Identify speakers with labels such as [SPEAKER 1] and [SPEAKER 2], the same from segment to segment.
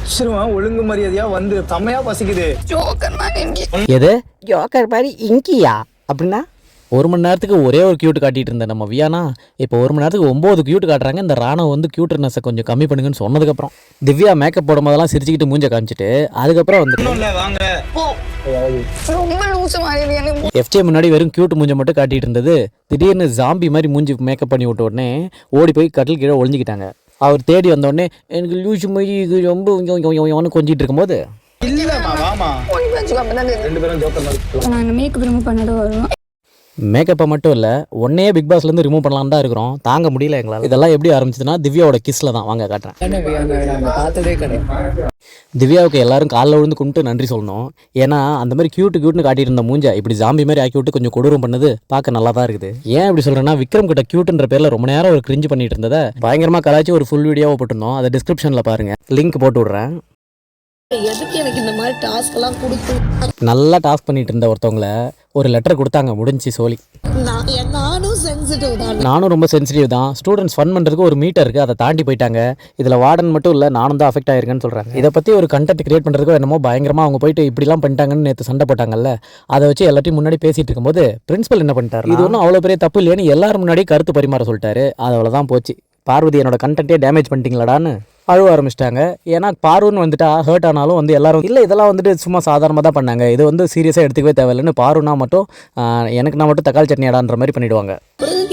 [SPEAKER 1] வச்சிருவான் ஒழுங்கு மரியாதையா வந்து செம்மையா பசிக்குது.
[SPEAKER 2] எது ஜோக்கர் மாதிரி இங்கியா அப்படின்னா? ஒரு மணி நேரத்துக்கு ஒரே ஒரு கியூட் காட்டிட்டு இருந்தேன் நம்ம வியானா. இப்போ ஒரு மணி நேரத்துக்கு 9 கியூட் காட்டுறாங்க. இந்த ராணுவ வந்து கியூட்னஸை கொஞ்சம் கம்மி பண்ணுங்கன்னு சொன்னதுக்கப்புறம் திவ்யா மேக்கப் போடும் போதெல்லாம் சிரிச்சுக்கிட்டு மூஞ்ச காமிச்சிட்டு அதுக்கப்புறம் வந்து எஃப்ஜே முன்னாடி வெறும் கியூட் மூஞ்ச மட்டும் காட்டிட்டு இருந்தது. திடீர்னு ஜாம்பி மாதிரி மூஞ்சி மேக்கப் பண்ணி விட்ட உடனே ஓடி போய் கட்டில் கீழே ஒளிஞ்சிக்கிட்டாங்க. அவர் தேடி வந்த உடனே எனக்கு லூசு மாதிரி இது ரொம்ப கொஞ்சிட்டு இருக்கும்போது மேக்கப்பை மட்டும் இல்லை ஒன்னே பிக் பாஸ்லேருந்து ரிமூவ் பண்ணலான்னு தான் இருக்கிறோம். தாங்க முடியல எங்களால். இதெல்லாம் எப்படி ஆரம்பிச்சதுன்னா திவ்யாவோட கிஸ்ல தான். வாங்க காட்டுறேன். திவ்யாவுக்கு எல்லாரும் காலில் விழுந்து கும்பிட்டு நன்றி சொல்லணும். ஏன்னா அந்த மாதிரி கியூட்னு காட்டிட்டு இருந்த மூஞ்சா இப்படி ஜாம்பி மாதிரி ஆக்கி விட்டு கொஞ்சம் கொடூரம் பண்ணது பார்க்க நல்லா தான் இருக்குது. ஏன் இப்படி சொல்கிறேன்னா விக்ரம் கிட்ட கியூட்ன்ற பேரில் ரொம்ப நேரம் ஒரு கிரிஞ்சு பண்ணிட்டு இருந்ததை பயங்கரமாக கலாச்சி ஒரு ஃபுல் வீடியோவை போட்டிருந்தோம். அதை டிஸ்கிரிப்ஷனில் பாருங்கள், லிங்க் போட்டு விட்றேன்.
[SPEAKER 3] எதுக்கு எனக்கு இந்த மாதிரி டாஸ்க் எல்லாம் கொடுத்து
[SPEAKER 2] நல்லா டாஸ்க் பண்ணிட்டு இருந்த ஒருத்தவங்கள ஒரு லெட்டர் கொடுத்தாங்க. முடிஞ்சு சோலி.
[SPEAKER 3] நானும் சென்சிட்டிவ் தான்.
[SPEAKER 2] நானும் ரொம்ப சென்சிட்டிவ் தான். ஸ்டூடெண்ட்ஸ் ஃபன் பண்ணுறதுக்கு ஒரு மீட்டர் இருக்குது, அதை தாண்டி போயிட்டாங்க. இதில் வார்டன் மட்டும் இல்லை நானும் தான் அஃபெக்ட் ஆயிருக்கேன்னு சொல்கிறாங்க. இதை பற்றி ஒரு கண்டென்ட் கிரியேட் பண்ணுறதுக்கு என்னமோ பயங்கரமாக அவங்க போயிட்டு இப்படிலாம் பண்ணிட்டாங்கன்னு நேற்று சண்டை போட்டாங்கல்ல. அதை வச்சு எல்லாத்தையும் முன்னாடி பேசிட்டு இருக்கும்போது பிரின்சிபல் என்ன பண்ணிட்டாரு, இது ஒன்றும் அவ்வளோ பெரிய தப்பு இல்லைன்னு எல்லாரும் முன்னாடி கருத்து பரிமாற சொல்லிட்டாரு. அது அவ்வளோதான் போச்சு. பார்வதி என்னோட கண்டென்ட்டே டேமேஜ் பண்ணிட்டீங்களாடான்னு அழுவ ஆரம்பிச்சிட்டாங்க. ஏன்னா பார்வன்னு வந்துட்டா ஹர்ட் ஆனாலும் வந்து எல்லாரும் இல்லை இதெல்லாம் வந்துட்டு சும்மா சாதாரணமாக தான் பண்ணாங்க, இது வந்து சீரியஸாக எடுத்துக்கவே தேவையில்லைன்னு பார்வனா மட்டும் எனக்கு நான் மட்டும் தக்காளி சட்னி ஆடான்ற மாதிரி பண்ணிவிடுவாங்க.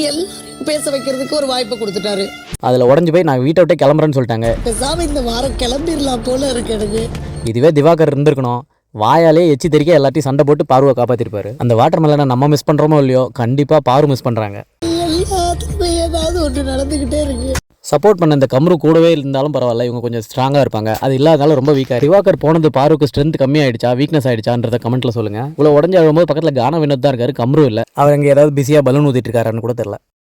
[SPEAKER 3] எல்லாரும் பேச வைக்கிறதுக்கு ஒரு வாய்ப்பு கொடுத்துட்டாரு.
[SPEAKER 2] அதில் உடஞ்சி போய் நான் வீட்டை விட்டே கிளம்புறேன்னு சொல்லிட்டாங்க.
[SPEAKER 3] பேசாம இந்த வாரம் கிளம்பிடலாம் போல இருக்கு.
[SPEAKER 2] இதுவே திவாகர் இருந்திருக்கணும், வாயாலே எச்சி தெரிக்க எல்லாத்தையும் சண்டை போட்டு பார்வை காப்பாற்றிருப்பாரு. அந்த வாட்டர் மெலனை நம்ம மிஸ் பண்ணுறோமோ இல்லையோ கண்டிப்பாக பாரு மிஸ் பண்ணுறாங்க.
[SPEAKER 3] எல்லாத்துக்குமே ஏதாவது ஒன்று நடந்துக்கிட்டே இருக்கு.
[SPEAKER 2] சப்போர்ட் பண்ண இந்த கம்ரு கூடவே இருந்தாலும் பரவாயில்ல, இவங்க கொஞ்சம் ஸ்ட்ராங்காக இருப்பாங்க. அது இல்லாதனால ரொம்ப வீக்காக. திவாகர் போனது பாருக்கு ஸ்ட்ரென்த் கம்மியாயிடுச்சா வீக்னஸ் ஆயிடுச்சான்றத கமெண்ட்ல சொல்லுங்க. இவ்வளோ உடஞ்சி ஆகும்போது பக்கத்தில் கானா வினோத் தான் இருக்காரு, கம்ரு இல்லை. அவர் அங்கே ஏதாவது பிஸியாக பலூன் ஊற்றிட்டு இருக்காருன்னு கூட தெரியல.